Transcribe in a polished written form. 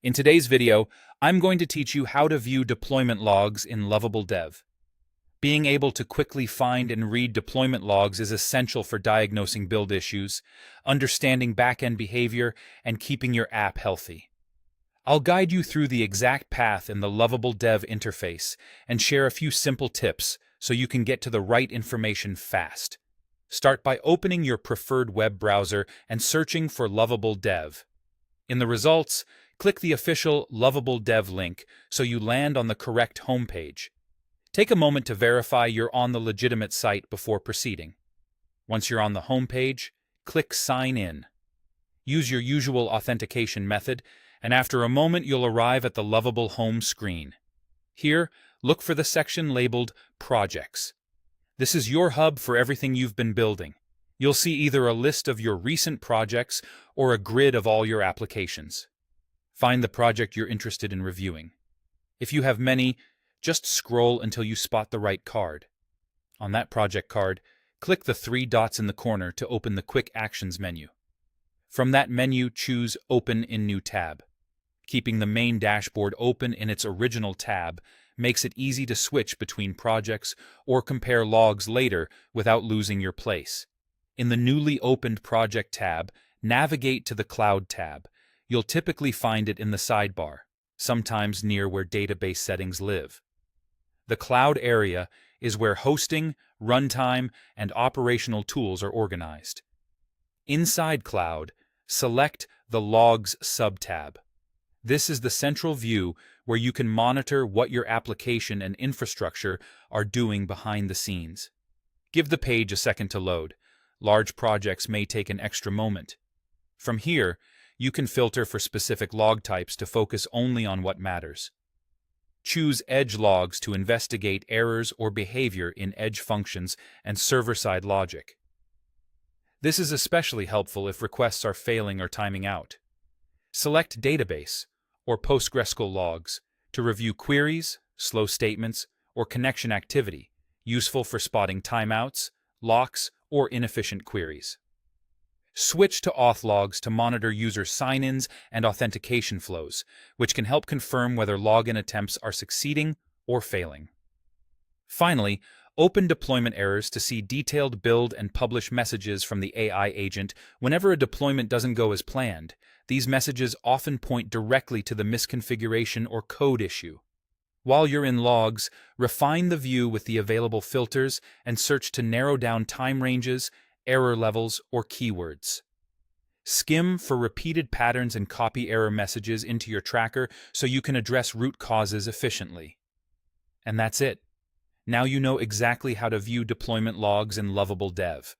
In today's video, I'm going to teach you how to view deployment logs in Lovable Dev. Being able to quickly find and read deployment logs is essential for diagnosing build issues, understanding backend behavior, and keeping your app healthy. I'll guide you through the exact path in the Lovable Dev interface and share a few simple tips so you can get to the right information fast. Start by opening your preferred web browser and searching for Lovable Dev. In the results, click the official Lovable Dev link so you land on the correct homepage. Take a moment to verify you're on the legitimate site before proceeding. Once you're on the homepage, click Sign In. Use your usual authentication method, and after a moment you'll arrive at the Lovable home screen. Here, look for the section labeled Projects. This is your hub for everything you've been building. You'll see either a list of your recent projects or a grid of all your applications. Find the project you're interested in reviewing. If you have many, just scroll until you spot the right card. On that project card, click the three dots in the corner to open the Quick Actions menu. From that menu, choose Open in New Tab. Keeping the main dashboard open in its original tab makes it easy to switch between projects or compare logs later without losing your place. In the newly opened Project tab, navigate to the Cloud tab. You'll typically find it in the sidebar, sometimes near where database settings live. The Cloud area is where hosting, runtime, and operational tools are organized. Inside Cloud, select the Logs subtab. This is the central view where you can monitor what your application and infrastructure are doing behind the scenes. Give the page a second to load. Large projects may take an extra moment. From here, you can filter for specific log types to focus only on what matters. Choose Edge logs to investigate errors or behavior in Edge functions and server-side logic. This is especially helpful if requests are failing or timing out. Select Database or PostgreSQL logs to review queries, slow statements, or connection activity, useful for spotting timeouts, locks, or inefficient queries. Switch to auth logs to monitor user sign-ins and authentication flows, which can help confirm whether login attempts are succeeding or failing. Finally, open deployment errors to see detailed build and publish messages from the AI agent whenever a deployment doesn't go as planned. These messages often point directly to the misconfiguration or code issue. While you're in logs, refine the view with the available filters and search to narrow down time ranges, error levels, or keywords. Skim for repeated patterns and copy error messages into your tracker so you can address root causes efficiently. And that's it. Now you know exactly how to view deployment logs in Lovable Dev.